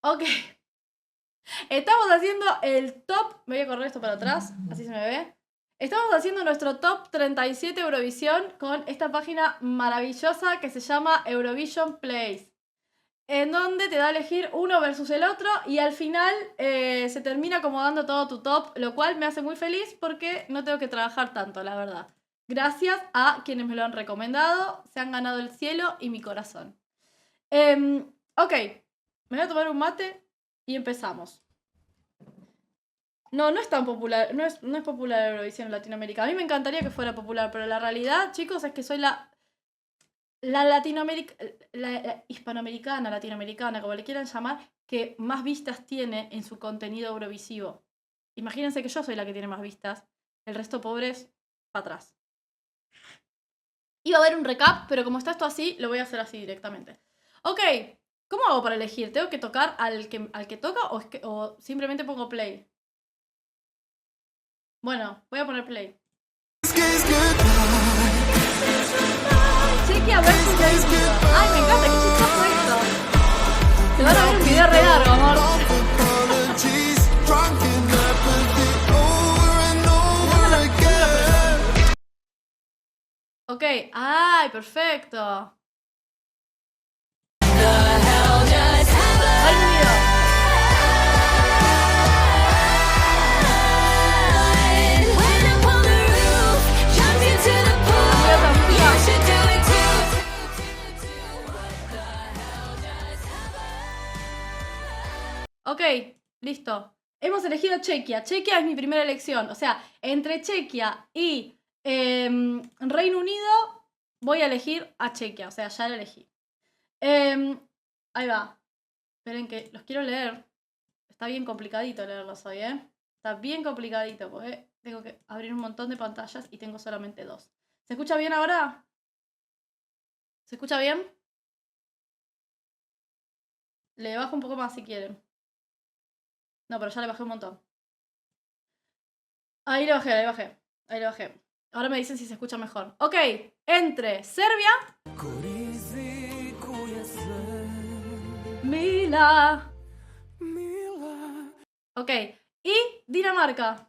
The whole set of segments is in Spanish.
Ok. Estamos haciendo el top... Me voy a correr esto para atrás, así se me ve. Estamos haciendo nuestro top 37 Eurovisión con esta página maravillosa que se llama Eurovision Plays, en donde te da a elegir uno versus el otro y al final se termina acomodando todo tu top, lo cual me hace muy feliz porque no tengo que trabajar tanto, la verdad. Gracias a quienes me lo han recomendado, se han ganado el cielo y mi corazón. Ok, me voy a tomar un mate y empezamos. No es tan popular, no es popular Eurovisión en Latinoamérica. A mí me encantaría que fuera popular, pero la realidad, chicos, es que soy la hispanoamericana, latinoamericana, como le quieran llamar, que más vistas tiene en su contenido eurovisivo. Imagínense que yo soy la que tiene más vistas, el resto pobres, para atrás. Iba a haber un recap, pero como está esto así, lo voy a hacer así directamente. Ok, ¿cómo hago para elegir? ¿Tengo que tocar al que toca o simplemente pongo play? Bueno, voy a poner play. Chequia versus Bélgica. Ay, me encanta, qué chistoso esto. Te van a ver un video re largo, amor. Ok, ay, perfecto. Reino Unido. Ok, listo. Hemos elegido Chequia. Chequia es mi primera elección. O sea, entre Chequia y Reino Unido voy a elegir a Chequia. O sea, ya la elegí. Ahí va. Esperen que los quiero leer. Está bien complicadito leerlos hoy, ¿eh? Está bien complicadito porque tengo que abrir un montón de pantallas y tengo solamente 2. ¿Se escucha bien ahora? ¿Se escucha bien? Le bajo un poco más si quieren. No, pero ya le bajé un montón. Ahí le bajé, Ahí le bajé. Ahora me dicen si se escucha mejor. Ok, entre Serbia, Mila. Ok, y Dinamarca.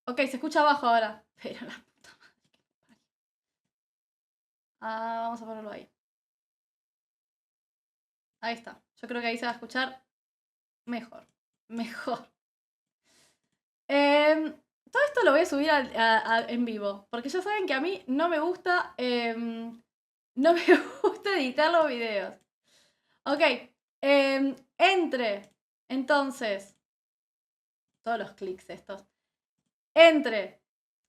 Ok, se escucha abajo ahora. Pero la puta madre. Vamos a ponerlo ahí. Ahí está. Yo creo que ahí se va a escuchar mejor. Todo esto lo voy a subir en vivo. Porque ya saben que a mí no me gusta. No me gusta editar los videos. Ok. Entre. Entonces. Todos los clics estos. Entre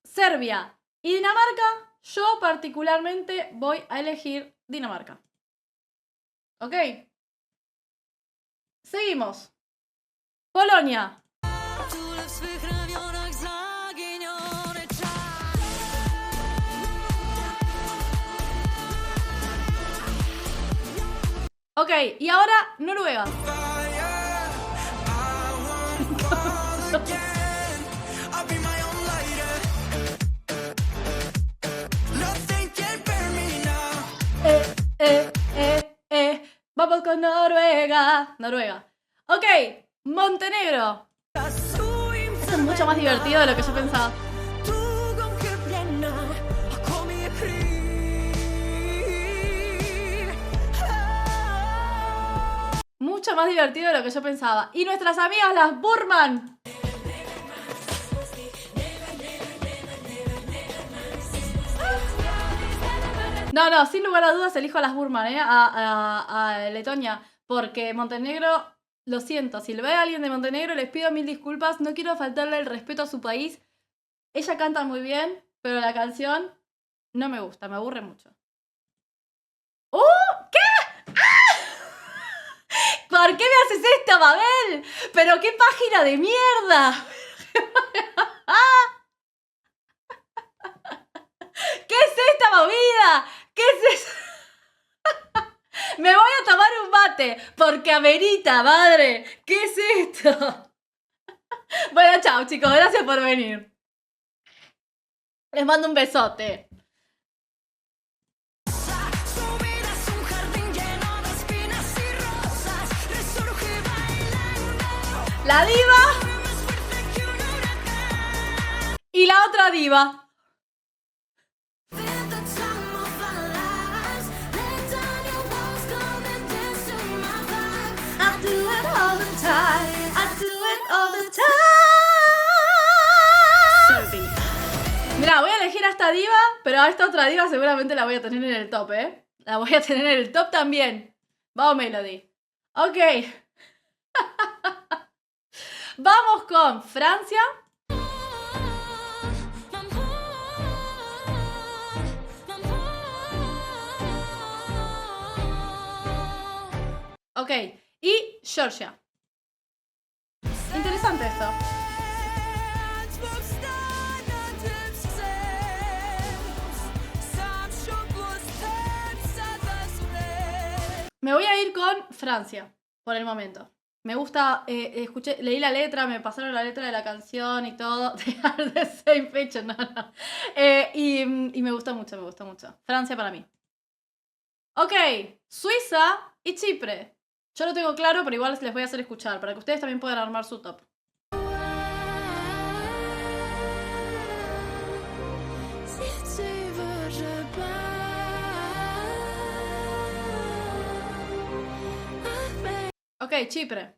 Serbia y Dinamarca, yo particularmente voy a elegir Dinamarca. ¿Ok? Seguimos. Polonia. Ok, y ahora Noruega. Vamos con Noruega. Ok, Montenegro. Esto es mucho más divertido de lo que yo pensaba. Mucho más divertido de lo que yo pensaba. Y nuestras amigas las Burman. No, sin lugar a dudas elijo a las Burman, a Letonia. Porque Montenegro, lo siento, si lo ve a alguien de Montenegro les pido 1000 disculpas. No quiero faltarle el respeto a su país. Ella canta muy bien, pero la canción no me gusta, me aburre mucho. ¿Qué? ¿Por qué me haces esto, Mabel? ¿Pero qué página de mierda? ¿Qué es esta movida? ¿Qué es eso? Me voy a tomar un mate porque amerita, madre. ¿Qué es esto? Bueno, chao, chicos. Gracias por venir. Les mando un besote. La diva y la otra diva. Mira, voy a elegir a esta diva, pero a esta otra diva seguramente la voy a tener en el top, ¿eh? La voy a tener en el top también. Vamos, Melody. Ok. Vamos con Francia. Ok. Y Georgia. Interesante esto. Me voy a ir con Francia, por el momento. Me gusta, leí la letra, me pasaron la letra de la canción y todo. The Same Picture, no. Y me gusta mucho, me gusta mucho. Francia para mí. Ok, Suiza y Chipre. Yo lo tengo claro, pero igual les voy a hacer escuchar, para que ustedes también puedan armar su top. Ok, Chipre.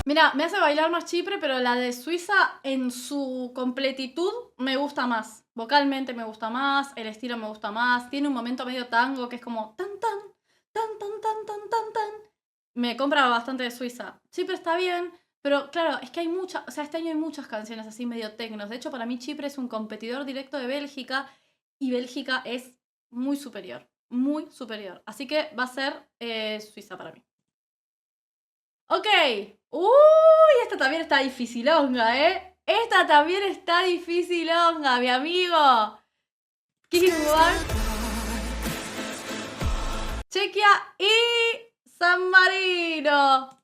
Mira, me hace bailar más Chipre, pero la de Suiza en su completitud me gusta más. Vocalmente me gusta más, el estilo me gusta más. Tiene un momento medio tango que es como tan tan, tan tan tan tan tan tan. Me compra bastante de Suiza. Chipre está bien, pero claro, es que hay muchas, o sea, este año hay muchas canciones así medio tecnos. De hecho, para mí Chipre es un competidor directo de Bélgica y Bélgica es muy superior, muy superior. Así que va a ser Suiza para mí. Ok. Uy, esta también está dificilonga, ¿eh? Esta también está dificilonga, mi amigo. Chequia y San Marino.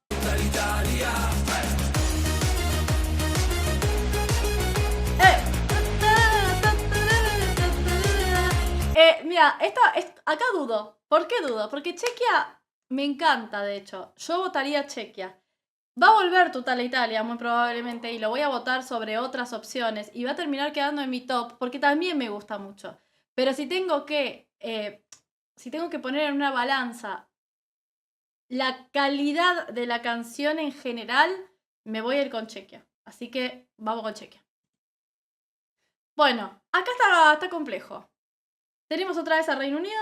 Mira, acá dudo. ¿Por qué dudo? Porque Chequia me encanta, de hecho. Yo votaría Chequia. Va a volver Tutta Italia, muy probablemente, y lo voy a votar sobre otras opciones. Y va a terminar quedando en mi top, porque también me gusta mucho. Pero si tengo que poner en una balanza la calidad de la canción en general, me voy a ir con Chequia. Así que vamos con Chequia. Bueno, acá está complejo. Tenemos otra vez a Reino Unido.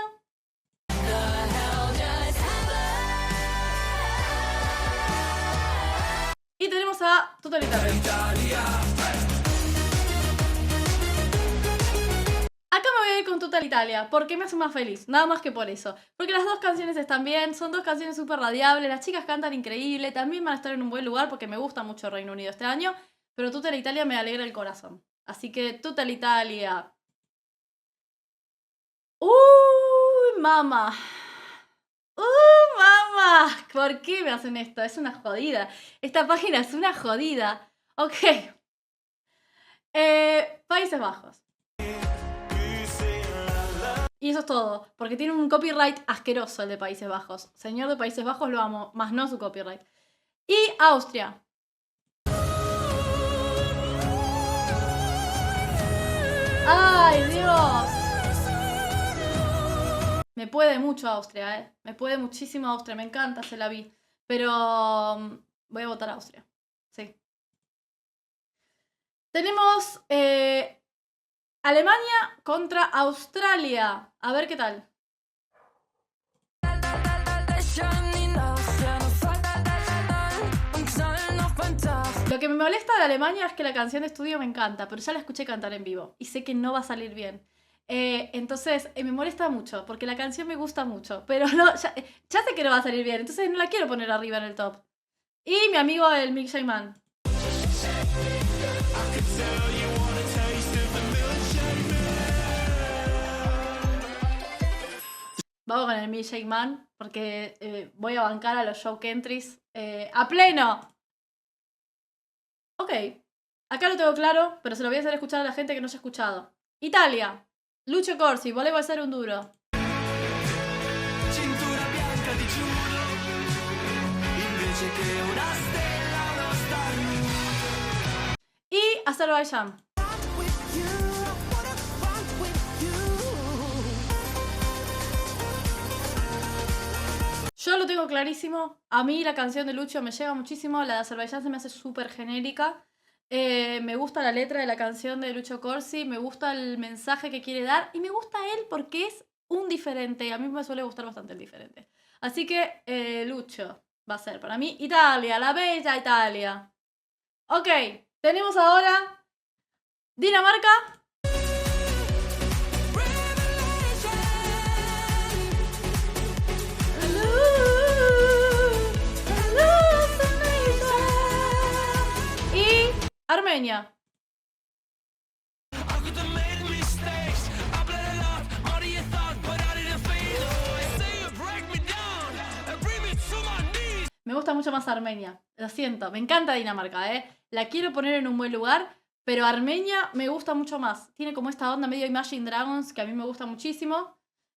Y tenemos a Tutta Italia. Acá me voy a ir con Tutta Italia, porque me hace más feliz, nada más que por eso. Porque las dos canciones están bien, son dos canciones súper radiables, las chicas cantan increíble, también van a estar en un buen lugar porque me gusta mucho Reino Unido este año, pero Tutta Italia me alegra el corazón. Así que Tutta Italia. ¡Uy, mamá! ¡Mamá! ¿Por qué me hacen esto? Es una jodida. Esta página es una jodida. Ok. Países Bajos. Y eso es todo. Porque tiene un copyright asqueroso el de Países Bajos. Señor de Países Bajos lo amo, más no su copyright. Y Austria. ¡Ay, Dios! Me puede mucho Austria, ¿eh? Me puede muchísimo Austria. Me encanta, se la vi. Pero voy a votar a Austria. Sí. Tenemos Alemania contra Australia. A ver qué tal. Lo que me molesta de Alemania es que la canción de estudio me encanta, pero ya la escuché cantar en vivo y sé que no va a salir bien. Entonces me molesta mucho porque la canción me gusta mucho, pero no, ya sé que no va a salir bien, entonces no la quiero poner arriba en el top. Y mi amigo el Milkshake Man. Vamos con el Milkshake Man, porque voy a bancar a los Shock Entries a pleno. Ok, acá lo tengo claro, pero se lo voy a hacer escuchar a la gente que no haya escuchado. Italia, Lucio Corsi, volevo essere un duro. Cintura bianca di giuro, invece che una stella, uno starnuto. Y Azerbaiyán. Yo lo tengo clarísimo. A mí la canción de Lucio me llega muchísimo. La de Azerbaiyán se me hace súper genérica. Me gusta la letra de la canción de Lucio Corsi. Me gusta el mensaje que quiere dar. Y me gusta él porque es un diferente. A mí me suele gustar bastante el diferente. Así que Lucio va a ser para mí Italia, la bella Italia. Ok, tenemos ahora Dinamarca. Y Armenia. Me gusta mucho más Armenia. Lo siento, me encanta Dinamarca, La quiero poner en un buen lugar, pero Armenia me gusta mucho más. Tiene como esta onda medio Imagine Dragons que a mí me gusta muchísimo.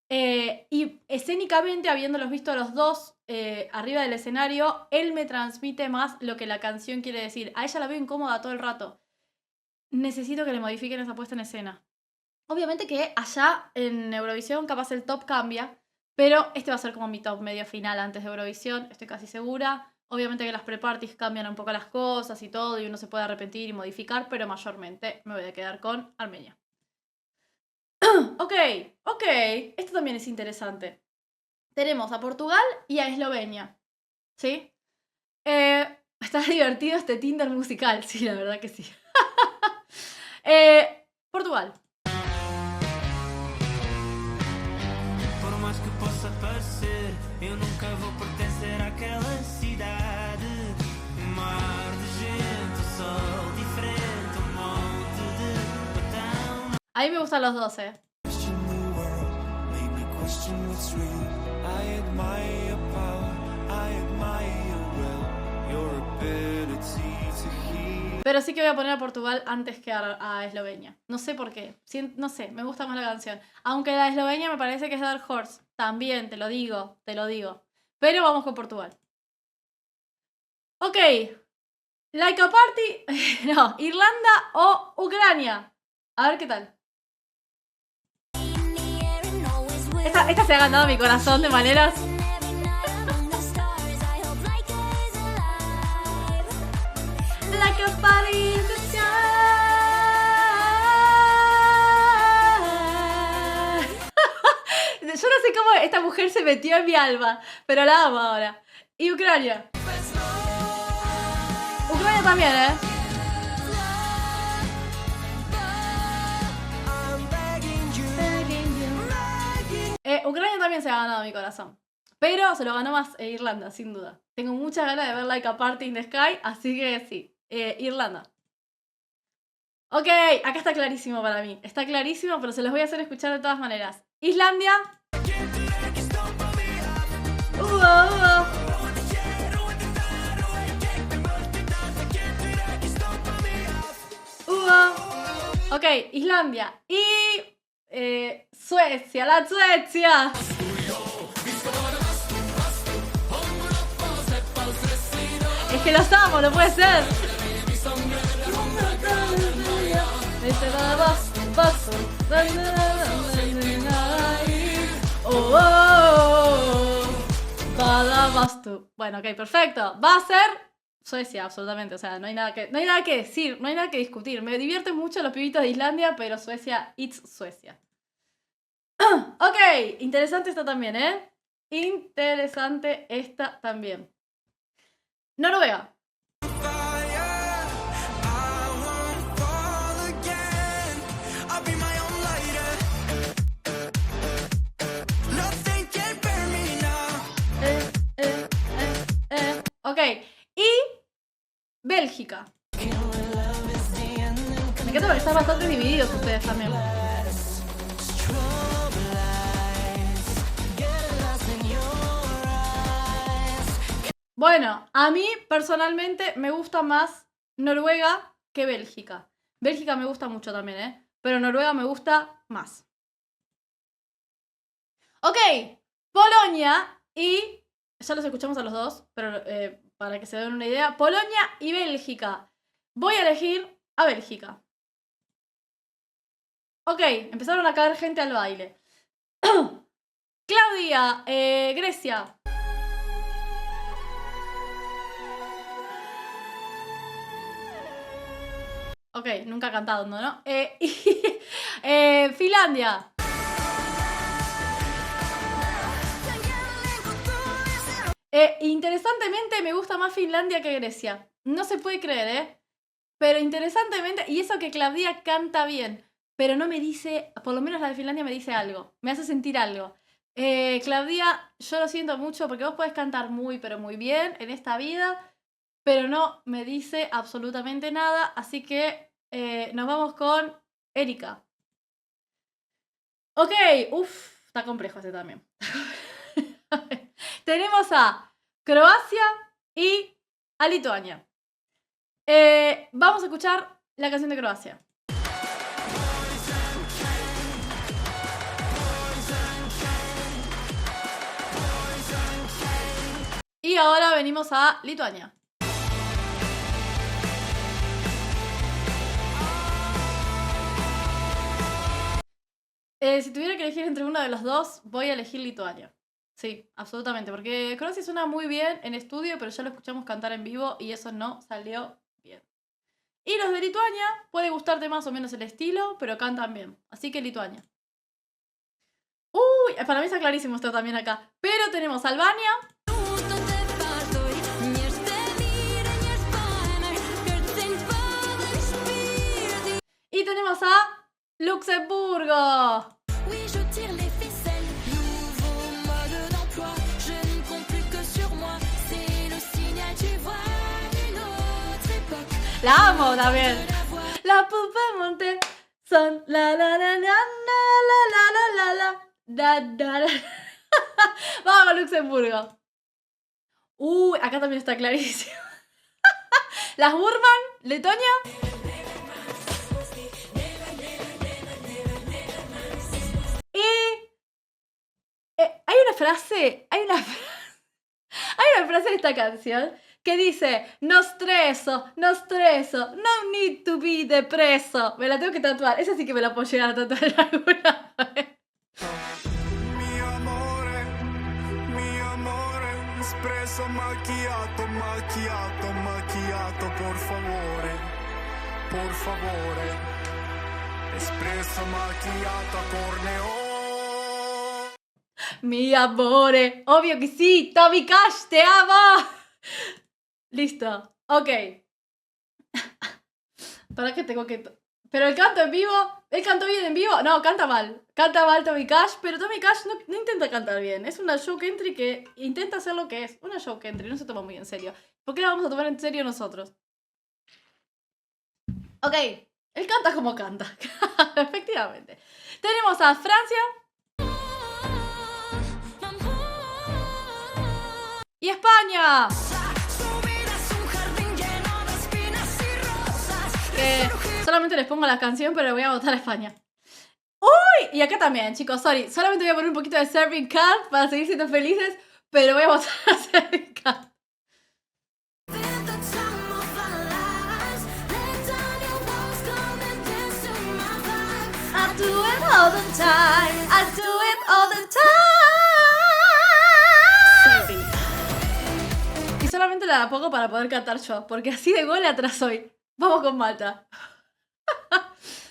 Y escénicamente, habiéndolos visto los dos arriba del escenario, él me transmite más lo que la canción quiere decir. A ella la veo incómoda todo el rato. Necesito que le modifiquen esa puesta en escena. Obviamente que allá en Eurovisión capaz el top cambia, pero este va a ser como mi top medio final antes de Eurovisión, estoy casi segura. Obviamente que las pre-parties cambian un poco las cosas y todo, y uno se puede arrepentir y modificar, pero mayormente me voy a quedar con Armenia. Ok, esto también es interesante. Tenemos a Portugal y a Eslovenia, ¿sí? Está divertido este Tinder musical, sí, la verdad que sí. Portugal. Por mais que possa parecer, eu nunca vou pertencer àquela cidade. Mar de gente, sol diferente, monte de botão. A mí me gustan los dos, Pero sí que voy a poner a Portugal antes que a Eslovenia. No sé por qué. No sé, me gusta más la canción. Aunque la de Eslovenia me parece que es Dark Horse. También, te lo digo. Pero vamos con Portugal. Ok. Like a Party. No, Irlanda o Ucrania. A ver qué tal. Esta se ha ganado mi corazón de maneras... Like a party in the sky. Yo no sé cómo esta mujer se metió en mi alma, pero la amo ahora. Y Ucrania. Ucrania también, Ucrania también se ha ganado mi corazón. Pero se lo ganó más Irlanda, sin duda. Tengo muchas ganas de ver Like a Party in the Sky, así que sí. Irlanda. Ok, acá está clarísimo para mí. Está clarísimo, pero se los voy a hacer escuchar de todas maneras. Islandia. Ok, Islandia. Y Suecia, la Suecia. Es que los amo, no puede ser. Bueno, ok, perfecto. Va a ser Suecia, absolutamente. O sea, no hay nada que decir, no hay nada que discutir. Me divierten mucho los pibitos de Islandia, pero Suecia, it's Suecia. Ok, interesante esta también, Interesante esta también. Noruega. Ok, y Bélgica. Me encanta porque están bastante divididos ustedes también. Bueno, a mí personalmente me gusta más Noruega que Bélgica. Bélgica me gusta mucho también, ¿eh? Pero Noruega me gusta más. Ok, Polonia y... Ya los escuchamos a los dos, pero para que se den una idea. Polonia y Bélgica. Voy a elegir a Bélgica. Ok, empezaron a caer gente al baile. Claudia, Grecia. Ok, nunca cantado, ¿no? Finlandia. Interesantemente me gusta más Finlandia que Grecia. No se puede creer, ¿eh? Pero interesantemente, y eso que Claudia canta bien, pero no me dice, por lo menos la de Finlandia me dice algo, me hace sentir algo. Claudia, yo lo siento mucho porque vos podés cantar muy, pero muy bien en esta vida, pero no me dice absolutamente nada, así que nos vamos con Erika. Ok, uff, está complejo este también. Tenemos a Croacia y a Lituania. Vamos a escuchar la canción de Croacia. Y ahora venimos a Lituania. Si tuviera que elegir entre uno de los dos, voy a elegir Lituania. Sí, absolutamente, porque Croacia suena muy bien en estudio, pero ya lo escuchamos cantar en vivo y eso no salió bien. Y los de Lituania, puede gustarte más o menos el estilo, pero cantan bien. Así que Lituania. Uy, para mí está clarísimo esto también acá. Pero tenemos Albania. Y tenemos a Luxemburgo. La amo también. La pupa monte son la la la la la la la la la la la. Vamos a Luxemburgo. Acá también está clarísimo. Las Burman, Letonia. Y hay una frase de esta canción que dice, no streso, no need to be depreso. Me la tengo que tatuar. Esa sí que me la puedo llegar a tatuar alguna vez. Mi amore, espresso macchiato, por favore, espresso macchiato corneo. Mi amore, obvio que sí, Tommy Cash, te amo. Listo, ok. ¿Para qué tengo que...? Pero el canto en vivo, ¿él cantó bien en vivo? No, canta mal Tommy Cash, pero Tommy Cash no intenta cantar bien. Es una show country que intenta hacer lo que es. Una show country, no se toma muy en serio. ¿Por qué la vamos a tomar en serio nosotros? Ok, él canta como canta. Efectivamente. Tenemos a Francia. Y España. Solamente les pongo la canción, pero voy a votar a España. ¡Uy! Y acá también, chicos, sorry. Solamente voy a poner un poquito de Serving Cat para seguir siendo felices, pero voy a votar a Serving Cat. I do it all the time. I do it all the time. Y solamente la pongo para poder cantar yo, porque así de gol atrás soy. Vamos con Malta.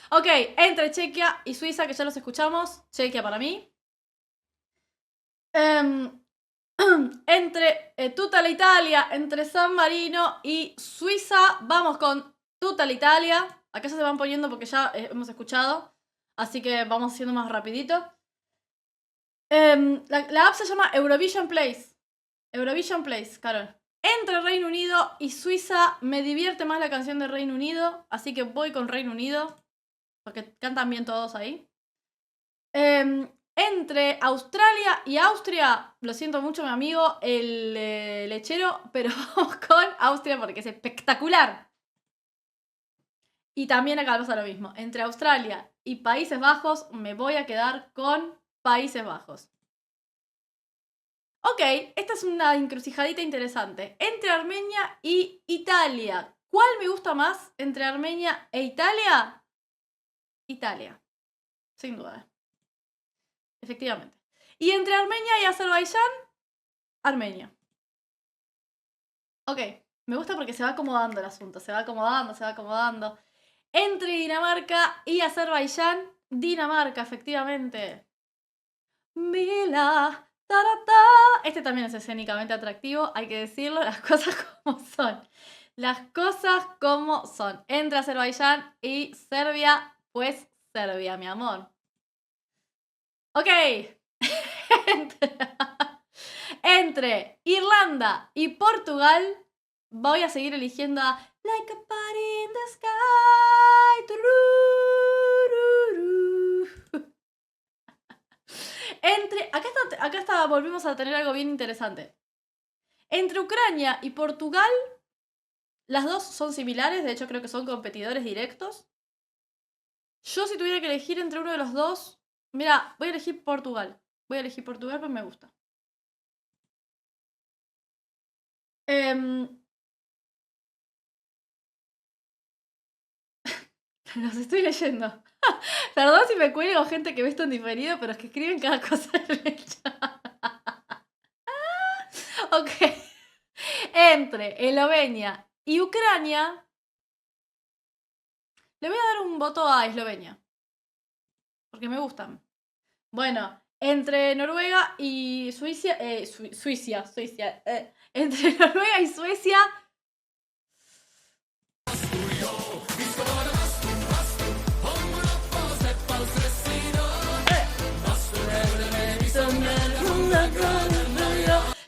Ok, entre Chequia y Suiza, que ya los escuchamos. Chequia para mí. Entre Tutta l'Italia, entre San Marino y Suiza, vamos con Tutta l'Italia. Acá ya se van poniendo porque ya hemos escuchado. Así que vamos haciendo más rapidito. La app se llama Eurovision Place. Eurovision Place, Carol. Entre Reino Unido y Suiza me divierte más la canción de Reino Unido. Así que voy con Reino Unido. Porque cantan bien todos ahí. Entre Australia y Austria, lo siento mucho, mi amigo, el lechero, pero vamos con Austria porque es espectacular. Y también acá pasa lo mismo. Entre Australia y Países Bajos, me voy a quedar con Países Bajos. Ok, esta es una encrucijadita interesante. Entre Armenia y Italia. ¿Cuál me gusta más entre Armenia e Italia? Italia. Sin duda. Efectivamente. Y entre Armenia y Azerbaiyán, Armenia. Ok, me gusta porque se va acomodando el asunto. Se va acomodando, se va acomodando. Entre Dinamarca y Azerbaiyán, Dinamarca, efectivamente. Mila, tarata. Este también es escénicamente atractivo, hay que decirlo, las cosas como son. Las cosas como son. Entre Azerbaiyán y Serbia, pues Serbia, mi amor. Ok. Entre Irlanda y Portugal, voy a seguir eligiendo a Like a Party in the Sky. Acá volvemos a tener algo bien interesante. Entre Ucrania y Portugal, las dos son similares, de hecho creo que son competidores directos. Yo si tuviera que elegir entre uno de los dos, mira, voy a elegir Portugal. Voy a elegir Portugal porque me gusta. Los estoy leyendo. Perdón si me cuelgo gente que ve esto en diferido, pero es que escriben cada cosa en el chat. Ok. Entre Eslovenia y Ucrania, le voy a dar un voto a Eslovenia. Porque me gustan. Bueno, entre Noruega y Suiza. Suiza. Entre Noruega y Suecia.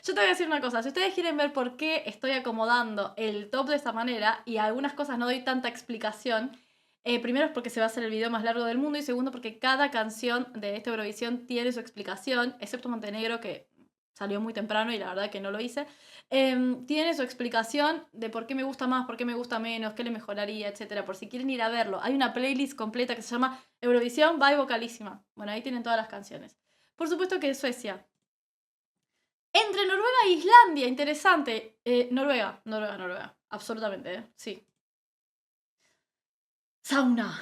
Yo te voy a decir una cosa, si ustedes quieren ver por qué estoy acomodando el top de esta manera y algunas cosas no doy tanta explicación, primero es porque se va a hacer el video más largo del mundo y segundo porque cada canción de esta Eurovisión tiene su explicación, excepto Montenegro que salió muy temprano y la verdad que no lo hice, tiene su explicación de por qué me gusta más, por qué me gusta menos, qué le mejoraría, etc. Por si quieren ir a verlo, hay una playlist completa que se llama Eurovisión by Vocalísima. Bueno, ahí tienen todas las canciones. Por supuesto que Suecia. Entre Noruega e Islandia, interesante. Noruega. Absolutamente, sí. Sauna.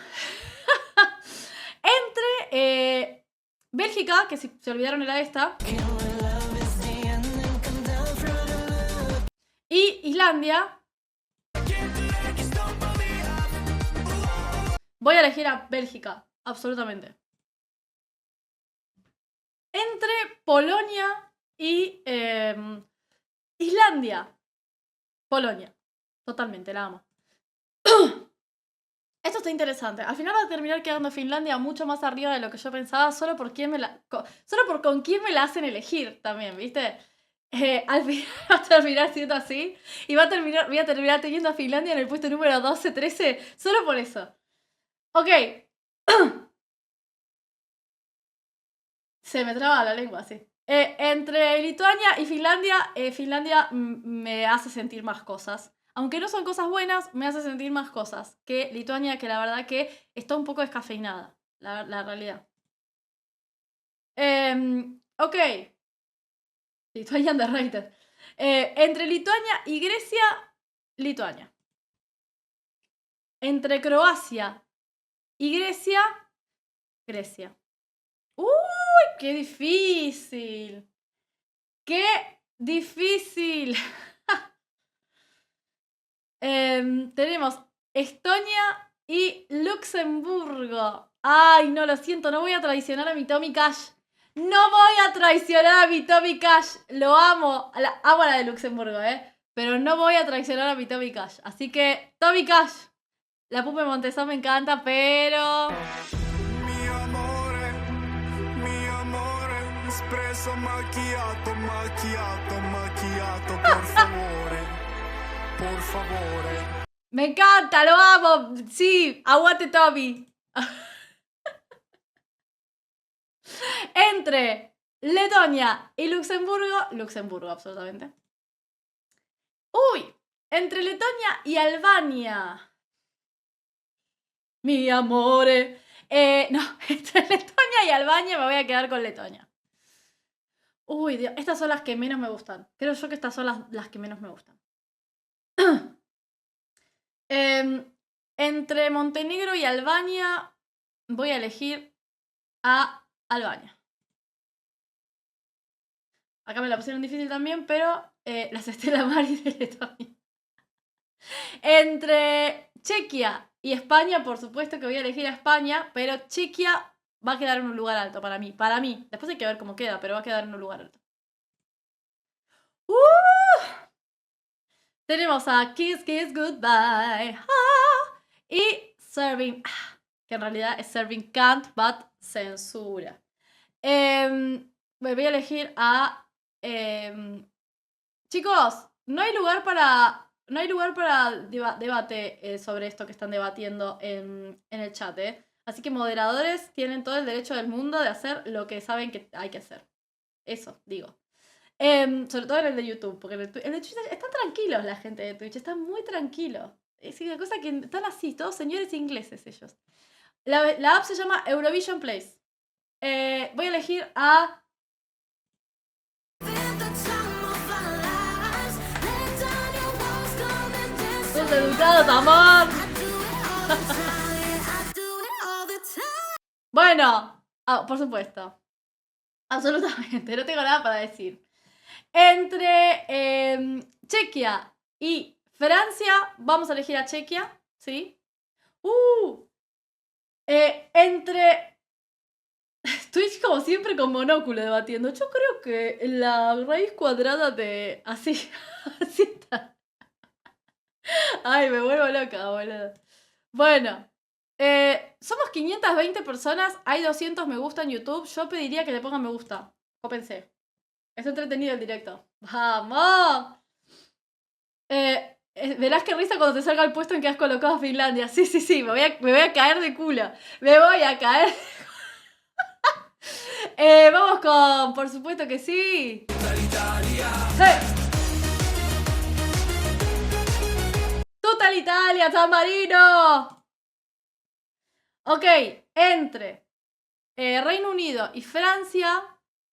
Entre Bélgica, que si se olvidaron era esta. Y Islandia. Voy a elegir a Bélgica, absolutamente. Entre Polonia y Islandia. Polonia. Totalmente, la amo. Esto está interesante. Al final va a terminar quedando Finlandia mucho más arriba de lo que yo pensaba, solo por con quién me la hacen elegir también, ¿viste? Al final va a terminar siendo así y voy a terminar teniendo a Finlandia en el puesto número 12, 13, solo por eso. Ok. Se me traba la lengua, sí. Entre Lituania y Finlandia, Finlandia me hace sentir más cosas. Aunque no son cosas buenas, me hace sentir más cosas que Lituania, que la verdad que está un poco descafeinada, la realidad. Ok. Lituania underrated. Entre Lituania y Grecia, Lituania. Entre Croacia y Grecia, Grecia. ¡Uy! ¡Qué difícil! ¡Qué difícil! Tenemos Estonia y Luxemburgo. Ay, no, lo siento, no voy a traicionar a mi Tommy Cash. No voy a traicionar a mi Tommy Cash. Lo amo. Amo a la de Luxemburgo, pero no voy a traicionar a mi Tommy Cash. Así que, Tommy Cash. La Pupe Montesán me encanta, pero... Mi amore, espresso macchiato, por favore, por favore. Me encanta, lo amo. Sí, aguante Tommy. Entre Letonia y Luxemburgo. Luxemburgo, absolutamente. Uy, entre Letonia y Albania. Mi amore. No, entre Letonia y Albania me voy a quedar con Letonia. Uy, Dios, estas son las que menos me gustan. Creo yo que estas son las que menos me gustan. Entre Montenegro y Albania voy a elegir a Albania. Acá me la pusieron difícil también, pero las Stella Maris de Letonia. Entre Chequia y España, por supuesto que voy a elegir a España, pero Chequia va a quedar en un lugar alto para mí. Para mí. Después hay que ver cómo queda, pero va a quedar en un lugar alto. Tenemos a Kiss Kiss Goodbye. Y Serving. Que en realidad es Serving Can't, but censura. Voy a elegir a... chicos, no hay lugar para debate sobre esto que están debatiendo en el chat, ¿eh? Así que moderadores tienen todo el derecho del mundo de hacer lo que saben que hay que hacer. Eso, digo. Sobre todo en el de YouTube, porque en el de Twitch están tranquilos la gente de Twitch, están muy tranquilos. Es una cosa que están así, todos señores ingleses ellos. La app se llama Eurovision Plays. Voy a elegir a... ¡Tus educados, amor! Bueno, por supuesto. Absolutamente, no tengo nada para decir. Entre Chequia y Francia, vamos a elegir a Chequia, ¿sí? Entre... Twitch como siempre con monóculo debatiendo. Yo creo que la raíz cuadrada de... Así, así está. Ay, me vuelvo loca, boludo. Bueno, somos 520 personas, hay 200 me gusta en YouTube. Yo pediría que le pongan me gusta. Cópense. Es entretenido el directo. ¡Vamos! Verás qué risa cuando te salga el puesto en que has colocado a Finlandia. Sí, me voy a caer de culo. Me voy a caer. Vamos con... Por supuesto que sí. ¡Hey! ¡Total Italia, San Marino! Ok, entre Reino Unido y Francia,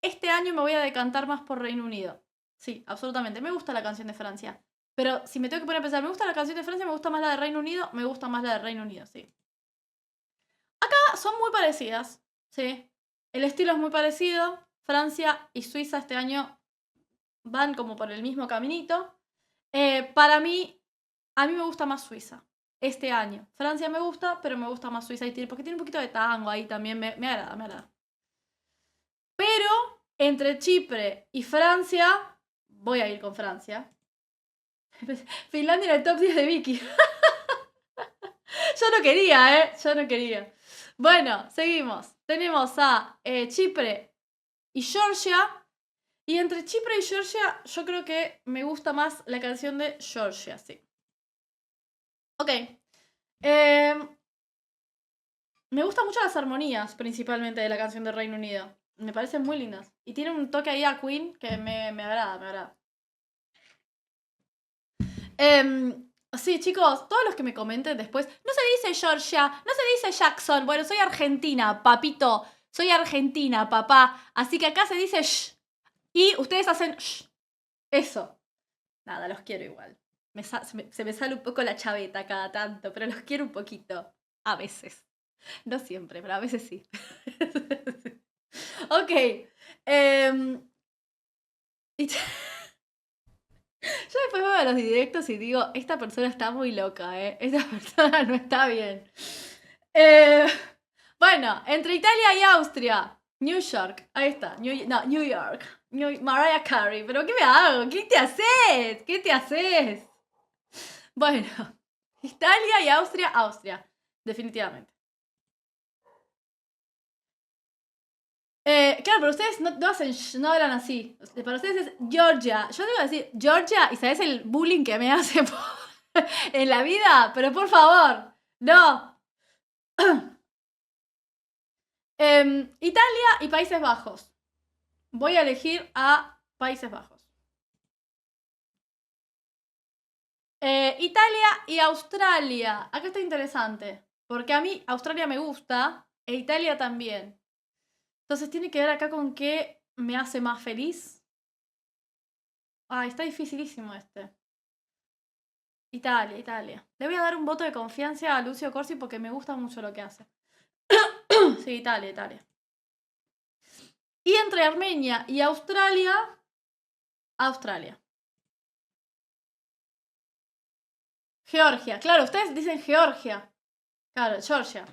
este año me voy a decantar más por Reino Unido. Sí, absolutamente. Me gusta la canción de Francia. Pero si me tengo que poner a pensar, ¿me gusta la canción de Francia? ¿Me gusta más la de Reino Unido? Me gusta más la de Reino Unido, sí. Acá son muy parecidas, sí. El estilo es muy parecido. Francia y Suiza este año van como por el mismo caminito. Para mí, a mí me gusta más Suiza este año. Francia me gusta, pero me gusta más Suiza porque tiene un poquito de tango ahí también. Me agrada. Pero entre Chipre y Francia, voy a ir con Francia. Finlandia en el top 10 de Vicky. Yo no quería, Yo no quería. Bueno, seguimos. Tenemos a Chipre y Georgia. Y entre Chipre y Georgia, yo creo que me gusta más la canción de Georgia, sí. Ok. Me gustan mucho las armonías, principalmente, de la canción de Reino Unido. Me parecen muy lindas. Y tiene un toque ahí a Queen que me agrada. Sí, chicos, todos los que me comenten después. No se dice Georgia, no se dice Jackson. Bueno, soy argentina, papito. Soy argentina, papá. Así que acá se dice shh. Y ustedes hacen shh. Eso. Nada, los quiero igual. Se me sale un poco la chaveta cada tanto, pero los quiero un poquito. A veces. No siempre, pero a veces sí. Ok. Yo después veo a los directos y digo, esta persona está muy loca, Esta persona no está bien. Bueno, entre Italia y Austria. New York. Ahí está. New York. Mariah Carey. ¿Pero qué me hago? ¿Qué te haces? ¿Qué te haces? Bueno. Italia y Austria. Austria. Definitivamente. Claro, pero ustedes no hablan así. Para ustedes es Georgia. Yo debo decir Georgia y sabes el bullying que me hace en la vida. Pero por favor, no. Italia y Países Bajos. Voy a elegir a Países Bajos. Italia y Australia. Acá está interesante. Porque a mí Australia me gusta e Italia también. Entonces tiene que ver acá con qué me hace más feliz. Ay, está dificilísimo este. Italia, Italia. Le voy a dar un voto de confianza a Lucio Corsi porque me gusta mucho lo que hace. Sí, Italia, Italia. Y entre Armenia y Australia, Australia. Georgia. Claro, ustedes dicen Georgia. Claro, Georgia.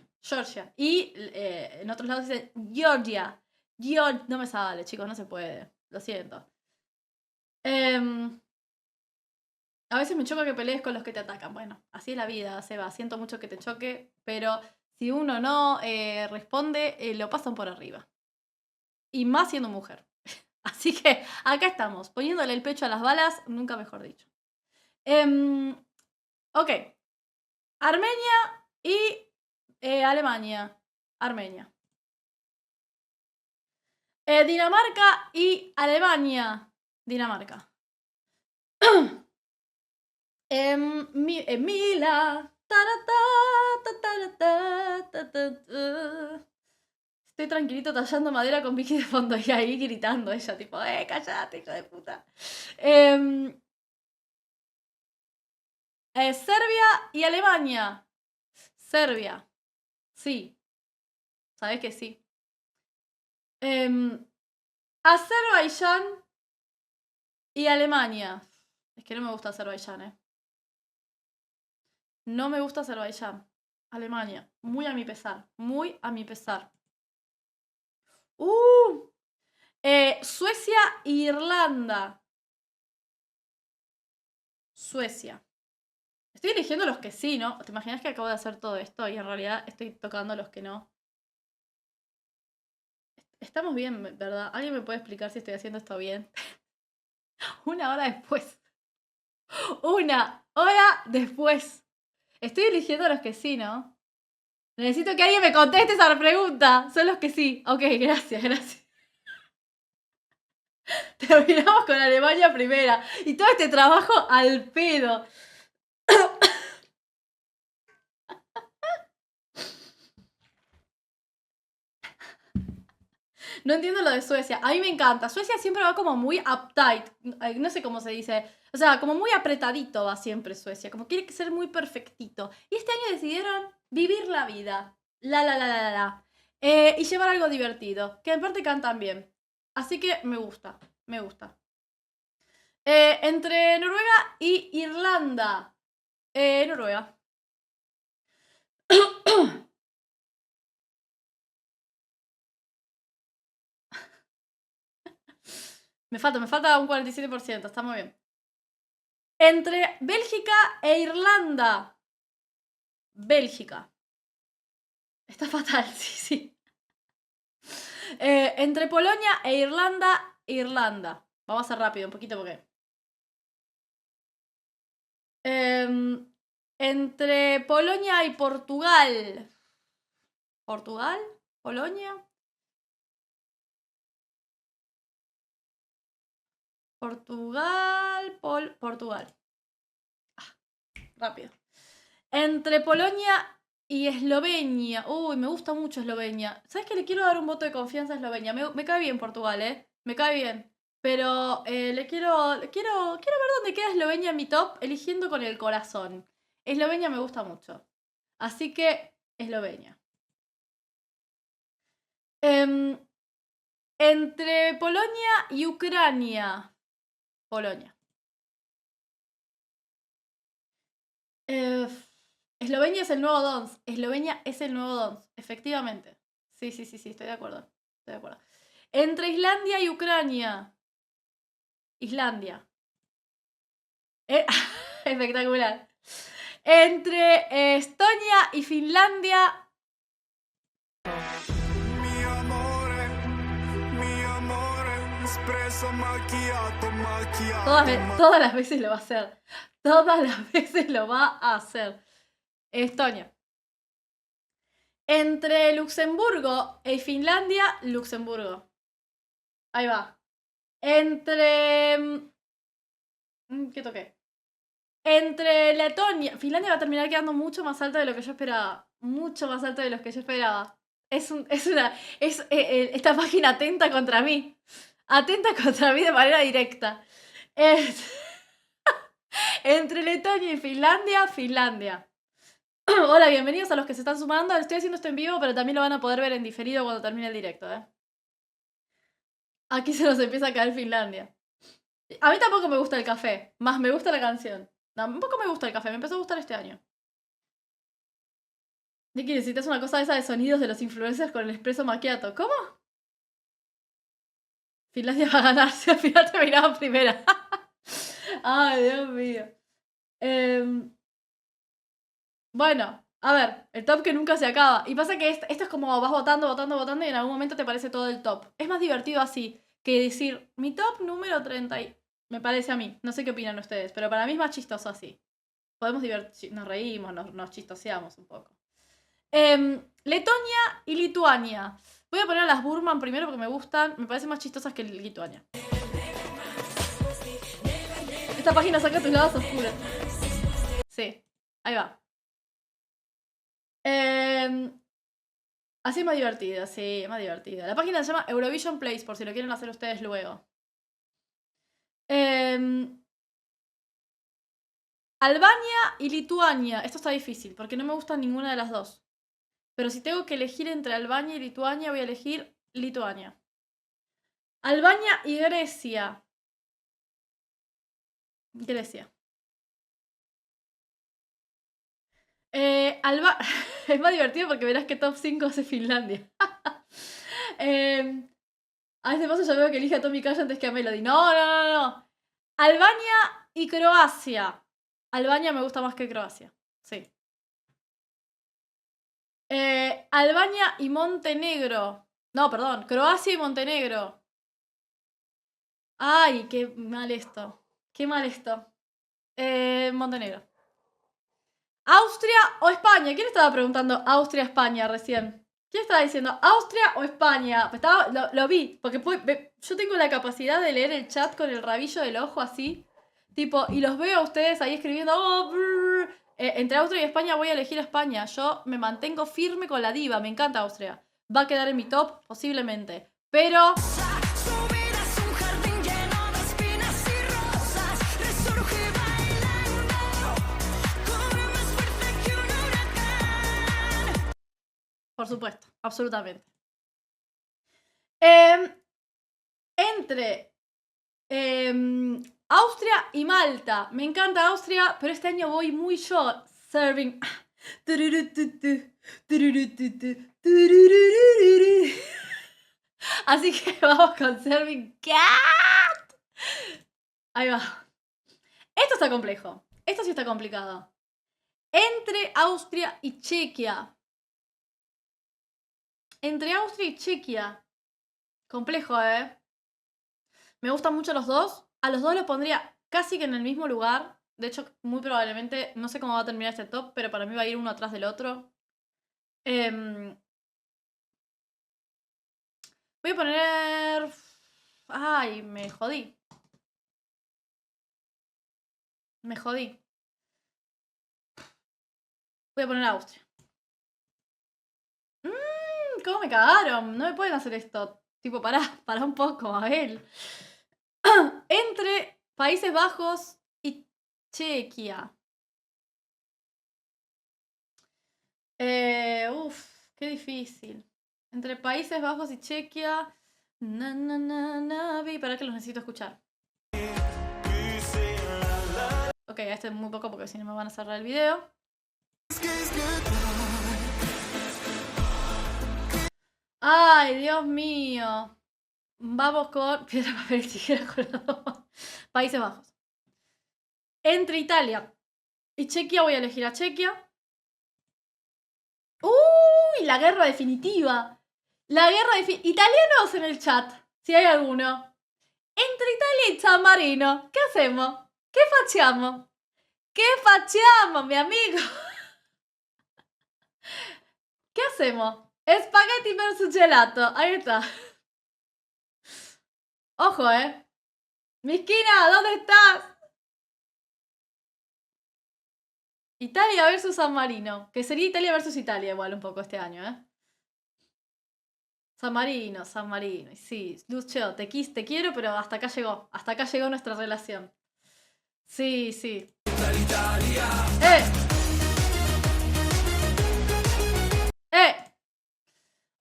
Y en otros lados dicen Georgia. No me sale, chicos, no se puede. Lo siento. A veces me choca que pelees con los que te atacan. Bueno, así es la vida, Seba. Siento mucho que te choque, pero si uno no responde, lo pasan por arriba. Y más siendo mujer. Así que acá estamos, poniéndole el pecho a las balas, nunca mejor dicho. Ok. Armenia y Alemania. Armenia. Dinamarca y Alemania. Dinamarca. Mila. Estoy tranquilito tallando madera con Vicky de fondo y ahí gritando ella, tipo, cállate, hija de puta. Serbia y Alemania. Serbia. Sí. ¿Sabes que sí? Azerbaiyán y Alemania. Es que no me gusta Azerbaiyán, No me gusta Azerbaiyán. Alemania. Muy a mi pesar. Muy a mi pesar. Suecia e Irlanda. Suecia. Estoy eligiendo los que sí, ¿no? ¿Te imaginas que acabo de hacer todo esto y en realidad estoy tocando los que no? Estamos bien, ¿verdad? ¿Alguien me puede explicar si estoy haciendo esto bien? Una hora después. Una hora después. Estoy eligiendo los que sí, ¿no? Necesito que alguien me conteste esa pregunta. Son los que sí. Ok, gracias. Terminamos con Alemania primera. Y todo este trabajo al pedo. No entiendo lo de Suecia. A mí me encanta. Suecia siempre va como muy uptight. No sé cómo se dice. O sea, como muy apretadito va siempre Suecia. Como quiere ser muy perfectito. Y este año decidieron vivir la vida. Y llevar algo divertido. Que en parte cantan bien. Así que me gusta. Me gusta. Entre Noruega y Irlanda. Noruega. Me falta un 47%, está muy bien. Entre Bélgica e Irlanda. Bélgica. Está fatal, sí. Entre Polonia e Irlanda, Irlanda. Vamos a hacer rápido un poquito porque... entre Polonia y Portugal. ¿Portugal? ¿Polonia? Portugal. Rápido. Entre Polonia y Eslovenia. Uy, me gusta mucho Eslovenia. ¿Sabes qué? Le quiero dar un voto de confianza a Eslovenia. Me cae bien Portugal, Me cae bien. Pero quiero ver dónde queda Eslovenia en mi top, eligiendo con el corazón. Eslovenia me gusta mucho. Así que, Eslovenia. Entre Polonia y Ucrania. Polonia. Eslovenia es el nuevo Dons. Eslovenia es el nuevo Dons, efectivamente. Sí, estoy de acuerdo. Entre Islandia y Ucrania. Islandia. Espectacular. Entre Estonia y Finlandia. Todas las veces lo va a hacer. Todas las veces lo va a hacer. Estonia. Entre Luxemburgo y Finlandia, Luxemburgo. Ahí va. Entre... ¿Qué toqué? Entre Letonia... Finlandia va a terminar quedando mucho más alta de lo que yo esperaba. Mucho más alta de lo que yo esperaba. Esta página atenta contra mí. Atenta contra mí de manera directa. Entre Letonia y Finlandia, Finlandia. Hola, bienvenidos a los que se están sumando. Estoy haciendo esto en vivo, pero también lo van a poder ver en diferido cuando termine el directo, ¿eh? Aquí se nos empieza a caer Finlandia. A mí tampoco me gusta el café, más me gusta la canción. No, tampoco me gusta el café, me empezó a gustar este año. Nicky, necesitas una cosa esa de sonidos de los influencers con el espresso macchiato. ¿Cómo? Finlandia va a ganar, si al final terminaba primera. Ay, Dios mío. Bueno, a ver, el top que nunca se acaba. Y pasa que esto es como vas votando, votando, votando y en algún momento te parece todo el top. Es más divertido así que decir mi top número 30. Me parece a mí. No sé qué opinan ustedes, pero para mí es más chistoso así. Podemos divertir, nos reímos, nos chistoseamos un poco. Letonia y Lituania. Voy a poner a las Burman primero porque me gustan. Me parecen más chistosas que Lituania. Esta página saca tus lados oscuros. Sí, ahí va. Así es más divertida, sí, es más divertida. La página se llama Eurovision Place, por si lo quieren hacer ustedes luego. Albania y Lituania. Esto está difícil, porque no me gusta ninguna de las dos. Pero si tengo que elegir entre Albania y Lituania, voy a elegir Lituania. Albania y Grecia. Grecia. Es más divertido porque verás que top 5 hace Finlandia. A este paso ya veo que elige a Tommy Cash antes que a Melody. No. Albania y Croacia. Albania me gusta más que Croacia. Sí. Albania y Montenegro. No, perdón. Croacia y Montenegro. Ay, qué mal esto. Qué mal esto. Montenegro. ¿Austria o España? ¿Quién estaba preguntando Austria-España recién? ¿Quién estaba diciendo Austria o España? Lo vi, porque yo tengo la capacidad de leer el chat con el rabillo del ojo así, tipo, y los veo a ustedes ahí escribiendo, entre Austria y España voy a elegir España. Yo me mantengo firme con la diva, me encanta Austria. Va a quedar en mi top, posiblemente. Pero... Por supuesto, absolutamente. Entre Austria y Malta. Me encanta Austria, pero este año voy muy yo. Serving. Así que vamos con Serving Cat. Ahí va. Esto está complejo. Esto sí está complicado. Entre Austria y Chequia. Entre Austria y Chequia. Complejo, ¿eh? Me gustan mucho los dos. A los dos los pondría casi que en el mismo lugar. De hecho, muy probablemente, no sé cómo va a terminar este top, pero para mí va a ir uno atrás del otro. Voy a poner... Ay, me jodí. Me jodí. Voy a poner Austria. ¿Cómo me cagaron? No me pueden hacer esto. Tipo, pará un poco, Abel. Entre Países Bajos y Chequia. Qué difícil. Entre Países Bajos y Chequia. Para que los necesito escuchar. Ok, este es muy poco porque si no me van a cerrar el video. Ay, Dios mío. Vamos con piedra, papel y tijera con los dos. Países Bajos. Entre Italia y Chequia voy a elegir a Chequia. ¡Uy! La guerra definitiva. La guerra definitiva. Italianos en el chat, si hay alguno. Entre Italia y San Marino, ¿qué hacemos? ¿Qué facciamo? ¿Qué facciamo, mi amigo? ¿Qué hacemos? Spaghetti versus gelato. Ahí está. Ojo, Misquina, ¿dónde estás? Italia versus San Marino. Que sería Italia versus Italia igual un poco este año, San Marino. Y sí, Lucio, te quiero, pero hasta acá llegó. Hasta acá llegó nuestra relación. Sí, sí.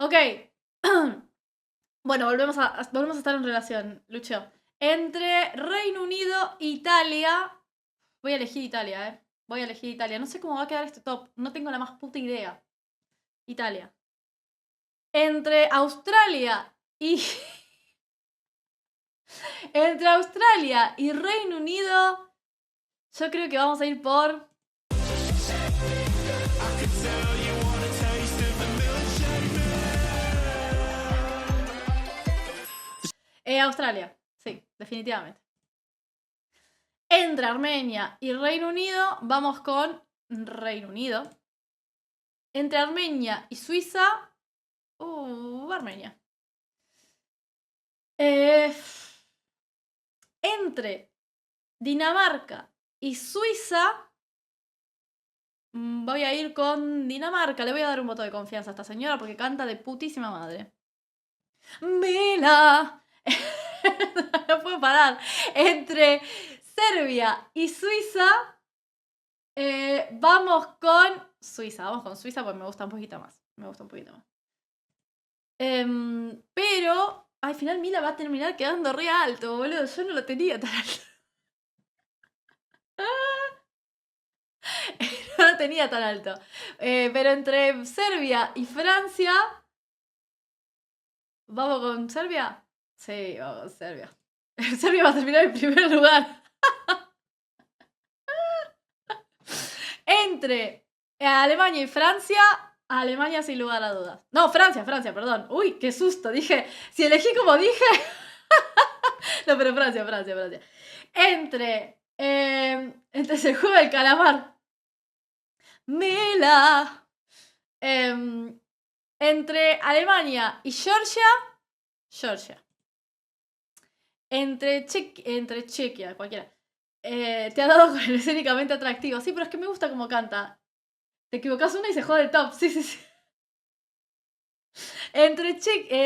Ok. Bueno, volvemos a estar en relación, Lucio. Entre Reino Unido e Italia. Voy a elegir Italia, Voy a elegir Italia. No sé cómo va a quedar este top. No tengo la más puta idea. Italia. Entre Australia y... Entre Australia y Reino Unido, yo creo que vamos a ir por... Australia, sí, definitivamente. Entre Armenia y Reino Unido, vamos con Reino Unido. Entre Armenia y Suiza, Armenia. Entre Dinamarca y Suiza, voy a ir con Dinamarca. Le voy a dar un voto de confianza a esta señora porque canta de putísima madre. ¡Mila! No puedo parar. Entre Serbia y Suiza, vamos con Suiza. Vamos con Suiza porque me gusta un poquito más. Pero al final Mila va a terminar quedando re alto, boludo. Yo no lo tenía tan alto. No lo tenía tan alto. Pero entre Serbia y Francia... ¿Vamos con Serbia? Sí, vamos con Serbia. Serbia va a terminar en primer lugar. Entre Alemania y Francia, Alemania sin lugar a dudas. No, Francia, perdón. Uy, qué susto. Dije, si elegí como dije... No, pero Francia. Entre ese juego del calamar. Mela. Entre Alemania y Georgia. Entre Chequia, cualquiera. Te ha dado con el escénicamente atractivo. Sí, pero es que me gusta cómo canta. Te equivocas una y se jode el top. Sí. Entre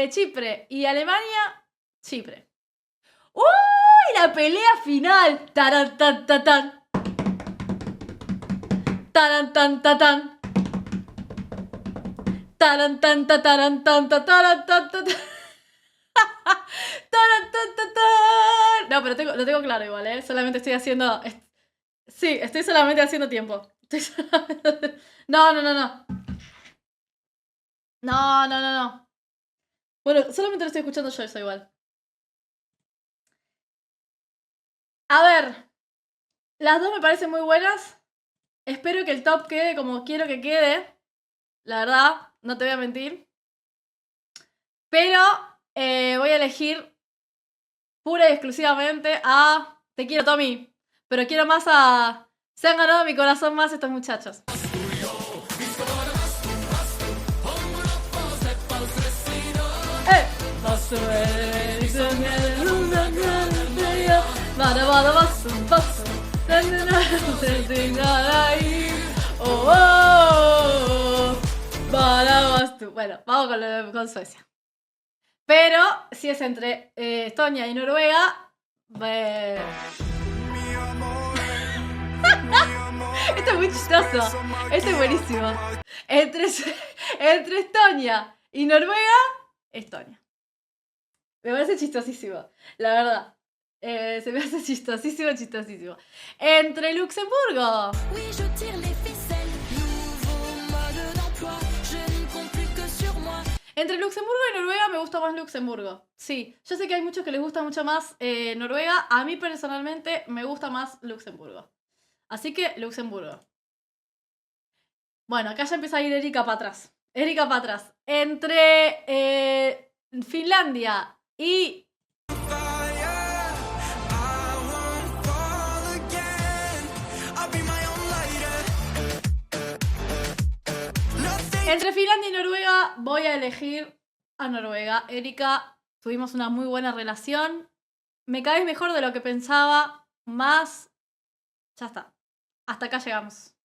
Chipre y Alemania, Chipre. ¡Uy! La pelea final. Taran tan tan tan. Taran tan tan tan. Taran tan tan taran tan tan taran tan tan. No, pero lo tengo claro igual, Solamente estoy haciendo... Sí, estoy solamente haciendo tiempo. No. No. Bueno, solamente lo estoy escuchando yo, eso igual. A ver. Las dos me parecen muy buenas. Espero que el top quede como quiero que quede. La verdad, no te voy a mentir. Pero voy a elegir pura y exclusivamente a... Te quiero, Tommy. Pero quiero más a... Se han ganado mi corazón más estos muchachos. Bueno, vamos con Suecia. Pero si es entre Estonia y Noruega... Esto es muy chistoso. Esto es buenísimo. Entre Estonia y Noruega, Estonia. Me parece chistosísimo, la verdad. Se me hace chistosísimo. Entre Luxemburgo. Entre Luxemburgo y Noruega me gusta más Luxemburgo. Sí, yo sé que hay muchos que les gusta mucho más Noruega. A mí personalmente me gusta más Luxemburgo. Así que Luxemburgo. Bueno, acá ya empieza a ir Erika para atrás. Entre Finlandia y... Entre Finlandia y Noruega voy a elegir a Noruega. Erika, tuvimos una muy buena relación. Me caes mejor de lo que pensaba. Más... Ya está. Hasta acá llegamos.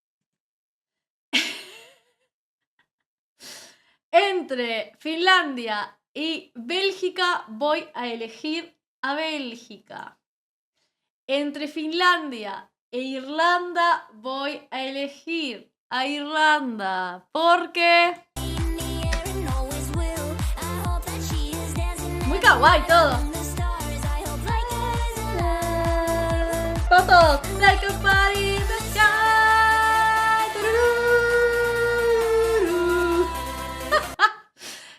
Entre Finlandia y Bélgica voy a elegir a Bélgica. Entre Finlandia e Irlanda voy a elegir a Irlanda. Porque... Muy kawaii todo. Todos. Like a party in the sky.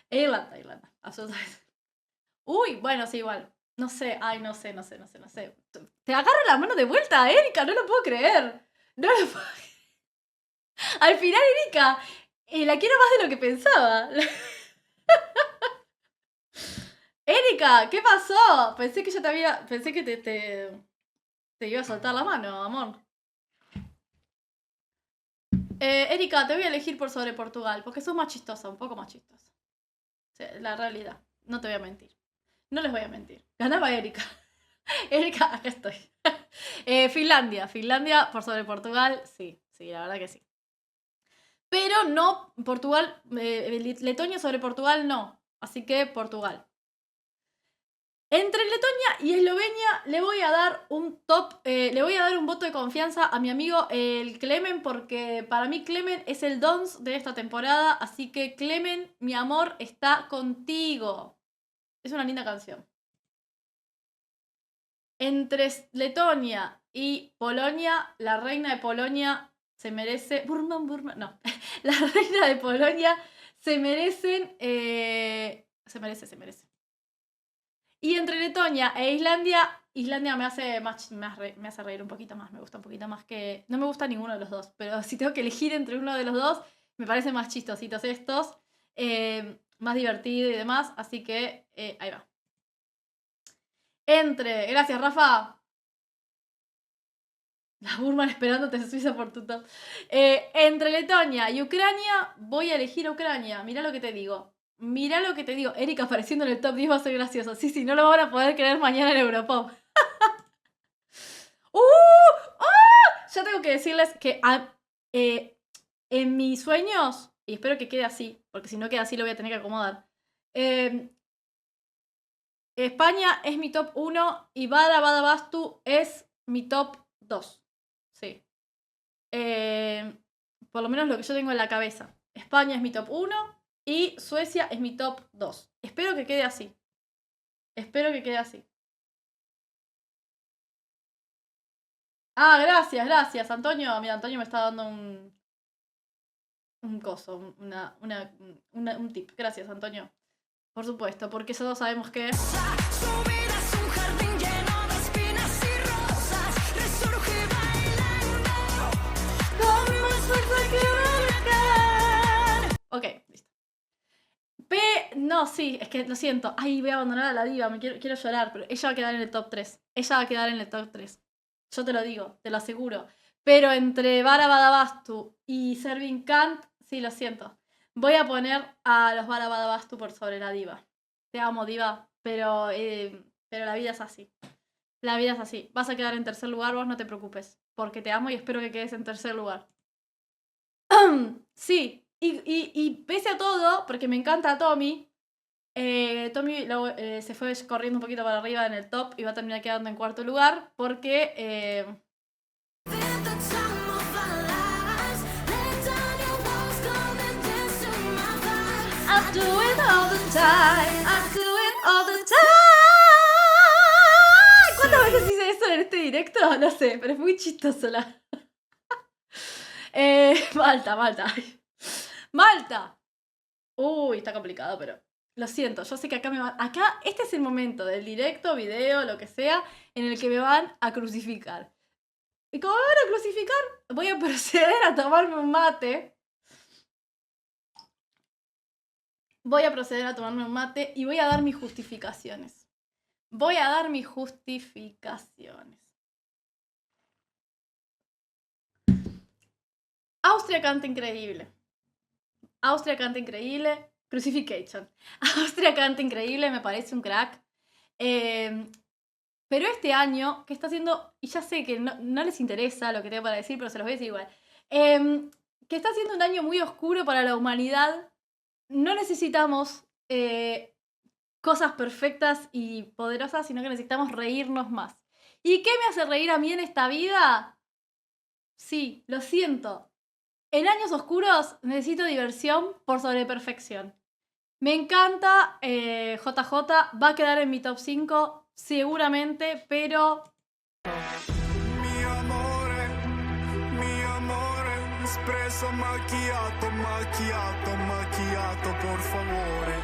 Irlanda, absolutamente. Uy, bueno, sí, igual. No sé, ay, no sé. Te agarro la mano de vuelta, Erika, no lo puedo creer. No lo puedo creer. Al final, Erika, la quiero más de lo que pensaba. Erika, ¿qué pasó? Pensé que te iba a soltar la mano, amor. Erika, te voy a elegir por sobre Portugal, porque sos más chistosa, un poco más chistosa. Sí, la realidad, no te voy a mentir. No les voy a mentir. Ganaba Erika. Erika, acá estoy. Finlandia por sobre Portugal, sí, la verdad que sí. Pero no, Portugal, Letonia sobre Portugal no. Así que Portugal. Entre Letonia y Eslovenia le voy a dar un voto de confianza a mi amigo el Clemen, porque para mí Clemen es el Dons de esta temporada, así que Clemen, mi amor, está contigo. Es una linda canción. Entre Letonia y Polonia, la reina de Polonia se merece... Burman, no. La reina de Polonia se merecen... Se merece. Y entre Letonia e Islandia me hace reír un poquito más, me gusta un poquito más que... No me gusta ninguno de los dos, pero si tengo que elegir entre uno de los dos, me parecen más chistositos estos, más divertido y demás, así que ahí va. Gracias Rafa. La Burman esperándote en Suiza por tu top. Entre Letonia y Ucrania, voy a elegir a Ucrania, mirá lo que te digo. Erika apareciendo en el top 10 va a ser gracioso. Sí, no lo van a poder creer mañana en Europop. Ya tengo que decirles que en mis sueños, y espero que quede así, porque si no queda así lo voy a tener que acomodar. España es mi top 1 y Badabastu es mi top 2. Sí. Por lo menos lo que yo tengo en la cabeza. España es mi top 1. Y Suecia es mi top 2. Espero que quede así. Ah, gracias, Antonio. Mira, Antonio me está dando un coso, un tip. Gracias, Antonio. Por supuesto, porque todos sabemos que... Ok, listo. No, sí, es que lo siento. Ay, voy a abandonar a la diva, quiero llorar, pero ella va a quedar en el top 3. Yo te lo digo, te lo aseguro. Pero entre Badabastu y Servin Kant, sí, lo siento. Voy a poner a los Badabastu por sobre la diva. Te amo, diva, pero la vida es así. Vas a quedar en tercer lugar, vos no te preocupes. Porque te amo y espero que quedes en tercer lugar. Sí, y pese a todo, porque me encanta Tommy, Tommy se fue corriendo un poquito para arriba en el top y va a terminar quedando en cuarto lugar porque... I do it all the time. ¿Cuántas veces hice eso en este directo? No sé, pero es muy chistoso la... Malta. Uy, está complicado, pero... Lo siento, yo sé que acá este es el momento del directo, video, lo que sea, en el que me van a crucificar. Y como me van a crucificar, voy a proceder a tomarme un mate. Y voy a dar mis justificaciones. Austria canta increíble. Austria canta increíble. Crucifixion. Austria canta increíble, me parece un crack. Pero este año, que está haciendo, y ya sé que no les interesa lo que tengo para decir, pero se los voy a decir igual, que está siendo un año muy oscuro para la humanidad. No necesitamos cosas perfectas y poderosas, sino que necesitamos reírnos más. ¿Y qué me hace reír a mí en esta vida? Sí, lo siento. En años oscuros necesito diversión por sobre perfección. Me encanta JJ, va a quedar en mi top 5 seguramente, pero Mi amore, espresso macchiato, macchiato, macchiato, por favore.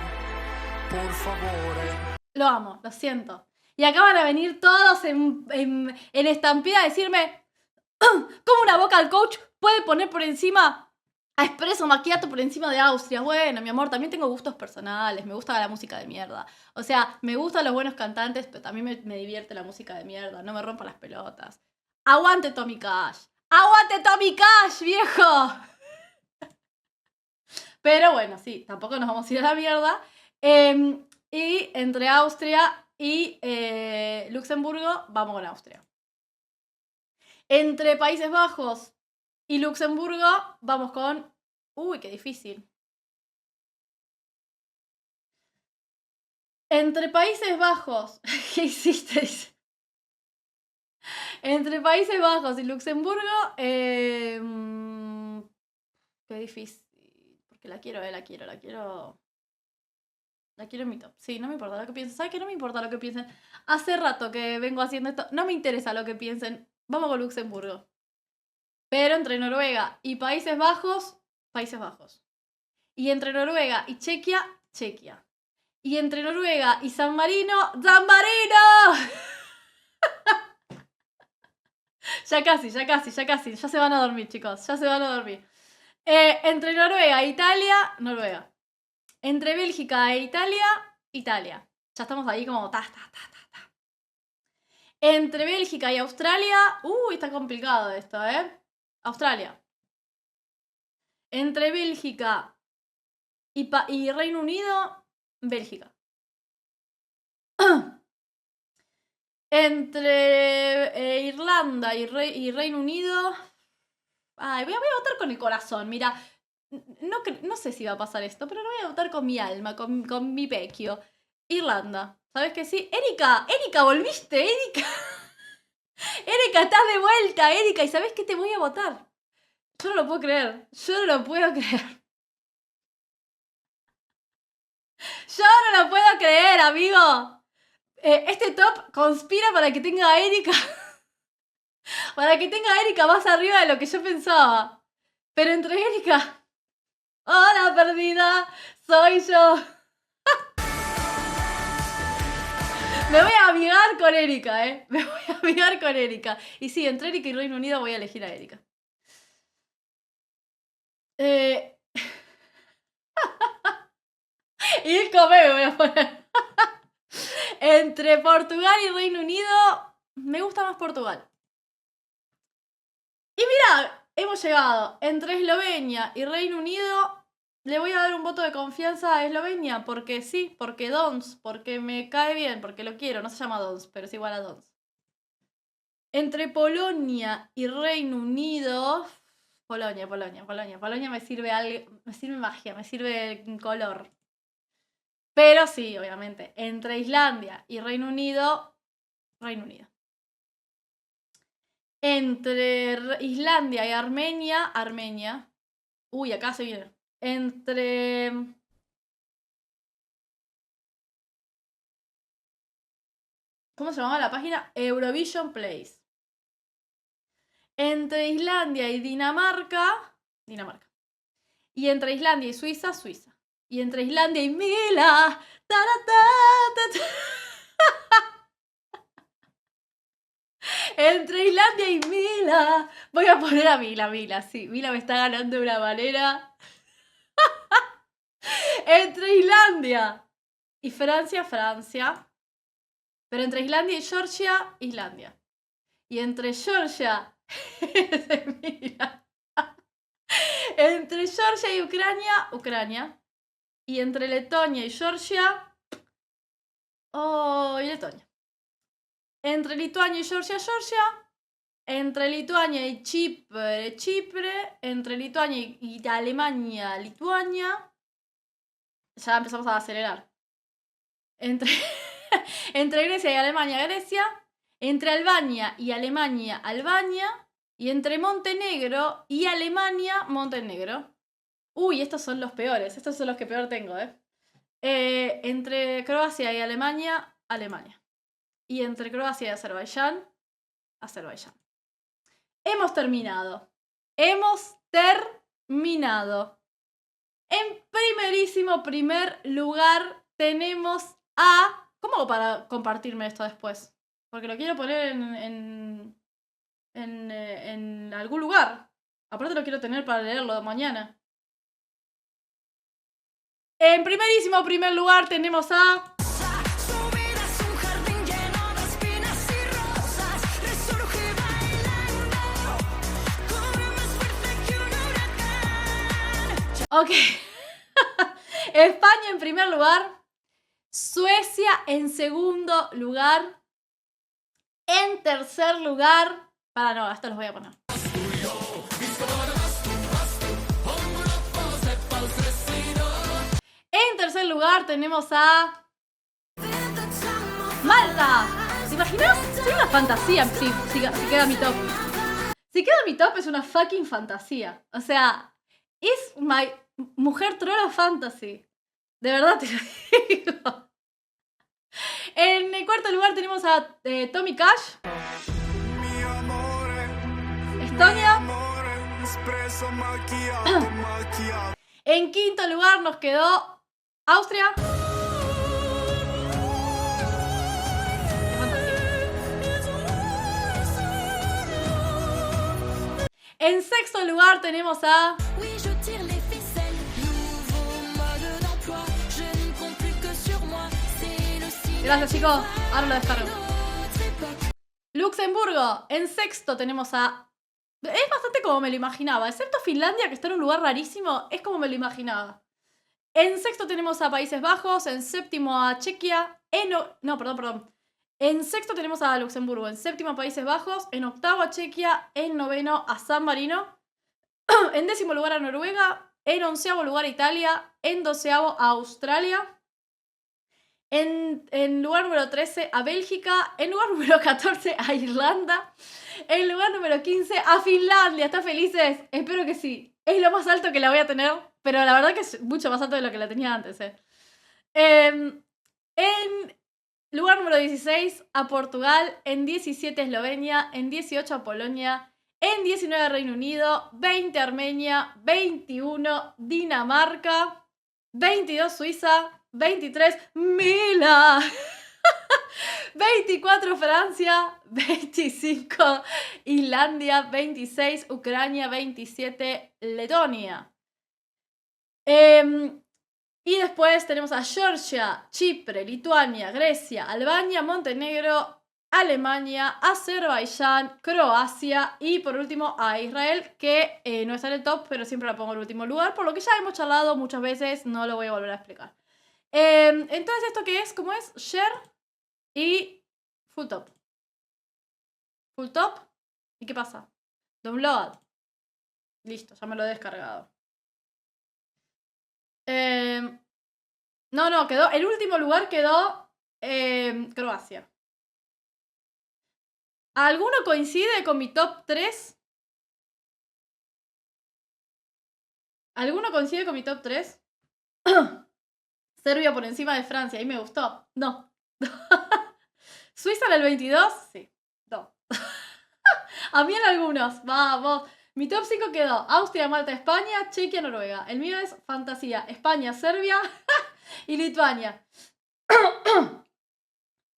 lo amo, lo siento. Y acá van a venir todos en estampida a decirme ¿cómo una vocal coach puede poner por encima a Espresso Macchiato por encima de Austria? Bueno, mi amor, también tengo gustos personales, me gusta la música de mierda. O sea, me gustan los buenos cantantes, pero también me divierte la música de mierda, no me rompa las pelotas. ¡Aguante Tommy Cash! ¡Aguante Tommy Cash, viejo! Pero bueno, sí, tampoco nos vamos a ir a la mierda. Y entre Austria y Luxemburgo, vamos con Austria. Entre Países Bajos y Luxemburgo, vamos con... Uy, qué difícil. Entre Países Bajos... ¿Qué hiciste? Entre Países Bajos y Luxemburgo... qué difícil. Porque la quiero. La quiero en mi top. Sí, no me importa lo que piensen. ¿Sabes qué? No me importa lo que piensen. Hace rato que vengo haciendo esto. No me interesa lo que piensen. Vamos con Luxemburgo. Pero entre Noruega y Países Bajos, Países Bajos. Y entre Noruega y Chequia, Chequia. Y entre Noruega y San Marino, ¡San Marino! Ya casi. Ya se van a dormir, chicos. Ya se van a dormir. Entre Noruega e Italia, Noruega. Entre Bélgica e Italia, Italia. Ya estamos ahí como ta. Entre Bélgica y Australia, está complicado esto, Australia. Entre Bélgica y Reino Unido, Bélgica. Entre Irlanda y Reino Unido... Ay, voy a votar con el corazón, mira. No sé si va a pasar esto, pero lo voy a votar con mi alma, con mi pequio. Irlanda. ¿Sabes qué sí? Erika, volviste, Erika. Erika, estás de vuelta, Erika. ¿Y sabes qué te voy a votar? Yo no lo puedo creer. Yo no lo puedo creer, amigo. Este top conspira para que tenga a Erika. Para que tenga a Erika más arriba de lo que yo pensaba. Pero entre Erika... ¡Hola, perdida! ¡Soy yo! Me voy a amigar con Erika, Me voy a amigar con Erika. Y sí, entre Erika y Reino Unido voy a elegir a Erika. Y come me voy a poner. Entre Portugal y Reino Unido, me gusta más Portugal. Y mira, hemos llegado. Entre Eslovenia y Reino Unido, le voy a dar un voto de confianza a Eslovenia. Porque sí, porque Dons, porque me cae bien, porque lo quiero. No se llama Dons, pero es igual a Dons. Entre Polonia y Reino Unido... Polonia me sirve algo, me sirve magia, me sirve color. Pero sí, obviamente, entre Islandia y Reino Unido, Reino Unido. Entre Islandia y Armenia, Armenia. Uy, acá se viene. Entre... ¿Cómo se llamaba la página? Eurovision Place. Entre Islandia y Dinamarca, Dinamarca. Y entre Islandia y Suiza, Suiza. Y entre Islandia y Mila. Entre Islandia y Mila. Voy a poner a Mila, sí. Mila me está ganando de una manera. Entre Islandia y Francia, Francia. Pero entre Islandia y Georgia, Islandia. Y entre Georgia... Mira. Entre Georgia y Ucrania, Ucrania. Y entre Letonia y Georgia, y Letonia. Entre Lituania y Georgia, Georgia. Entre Lituania y Chipre, Chipre. Entre Lituania y Alemania, Lituania. Ya empezamos a acelerar. Entre, entre Grecia y Alemania, Grecia. Entre Albania y Alemania, Albania. Y entre Montenegro y Alemania, Montenegro. Uy, estos son los peores. Estos son los que peor tengo, entre Croacia y Alemania, Alemania. Y entre Croacia y Azerbaiyán, Azerbaiyán. Hemos terminado. Hemos terminado. En primerísimo primer lugar tenemos a... ¿Cómo hago para compartirme esto después? Porque lo quiero poner en algún lugar. Aparte lo quiero tener para leerlo mañana. En primerísimo primer lugar tenemos a... Ok. España en primer lugar. Suecia en segundo lugar. En tercer lugar... no, esto los voy a poner. En tercer lugar tenemos a... ¡Malta! ¿Te imaginas? Es una fantasía si queda mi top. Si queda mi top es una fucking fantasía. O sea, es my mujer troll of fantasy. De verdad te lo digo. En el cuarto lugar tenemos a Tommy Cash. Estonia. En quinto lugar nos quedó Austria. En sexto lugar tenemos a... Gracias, chicos. Ahora lo descargo. Luxemburgo. En sexto tenemos a... Es bastante como me lo imaginaba. Excepto Finlandia, que está en un lugar rarísimo. Es como me lo imaginaba. En sexto tenemos a Países Bajos. En séptimo a Chequia. Perdón. En sexto tenemos a Luxemburgo. En séptimo a Países Bajos. En octavo a Chequia. En noveno a San Marino. En décimo lugar a Noruega. En onceavo lugar a Italia. En doceavo a Australia. En lugar número 13 a Bélgica. En lugar número 14 a Irlanda. En lugar número 15 a Finlandia. ¿Están felices? Espero que sí. Es lo más alto que la voy a tener. Pero la verdad que es mucho más alto de lo que la tenía antes. En lugar número 16 a Portugal. En 17 a Eslovenia. En 18 a Polonia. En 19 a Reino Unido. 20 a Armenia. 21 Dinamarca. 22 Suiza. 23 Milán. 24 Francia. 25 Islandia. 26 Ucrania. 27 Letonia. Y después tenemos a Georgia, Chipre, Lituania, Grecia, Albania, Montenegro, Alemania, Azerbaiyán, Croacia y por último a Israel, que no está en el top, pero siempre la pongo en el último lugar, por lo que ya hemos charlado muchas veces, no lo voy a volver a explicar. Entonces, ¿esto qué es? ¿Cómo es? Share y full top. Full top. ¿Y qué pasa? Download. Listo, ya me lo he descargado. No, quedó. El último lugar quedó Croacia. ¿Alguno coincide con mi top 3? ¿Alguno coincide con mi top 3? Serbia por encima de Francia, ahí me gustó. No. ¿Suiza en el 22? Sí. No. A mí en algunos. Vamos. Mi top 5 quedó Austria, Malta, España, Chequia, Noruega. El mío es fantasía. España, Serbia y Lituania.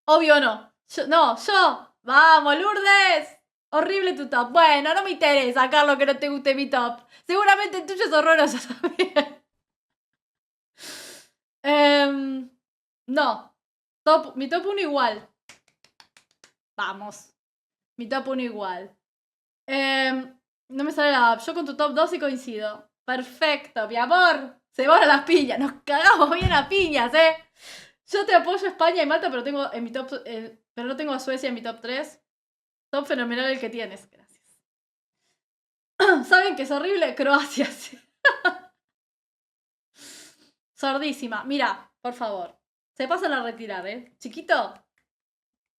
Obvio no. Yo. Vamos, Lourdes. Horrible tu top. Bueno, no me interesa, Carlos, que no te guste mi top. Seguramente el tuyo es horroroso también. No. Mi top 1 igual. Vamos. Mi top 1 igual. No me sale la app. Yo con tu top 2 sí coincido. Perfecto, mi amor. Se van a las piñas. Nos cagamos bien a piñas, Yo te apoyo España y Malta, pero tengo en mi top, pero no tengo a Suecia en mi top 3. Top fenomenal el que tienes. Gracias. ¿Saben que es horrible? Croacia. Sí. Sordísima. Mira, por favor. Se pasan a retirar, Chiquito.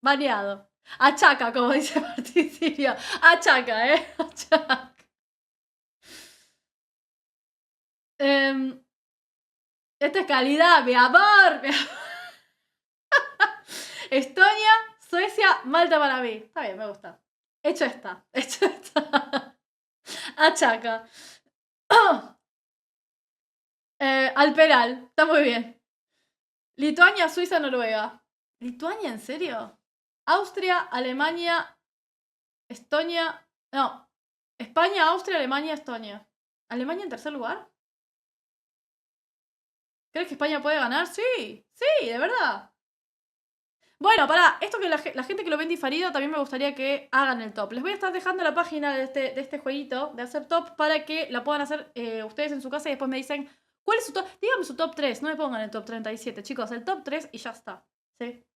Baneado. Achaca, como dice Martín Sirio. Achaca, Achaca. Esta es calidad, mi amor. Estonia, Suecia, Malta para mí. Está bien, me gusta. Hecho está. Achaca. Alperal. Está muy bien. Lituania, Suiza, Noruega. ¿Lituania, en serio? Austria, Alemania, Estonia. No. España, Austria, Alemania, Estonia. ¿Alemania en tercer lugar? ¿Crees que España puede ganar? Sí, sí, de verdad. Bueno, pará, esto que la gente que lo ve en diferido también me gustaría que hagan el top. Les voy a estar dejando la página de este jueguito, de hacer top, para que la puedan hacer ustedes en su casa y después me dicen, ¿cuál es su top? Díganme su top 3, no me pongan el top 37, chicos, el top 3 y ya está, ¿sí?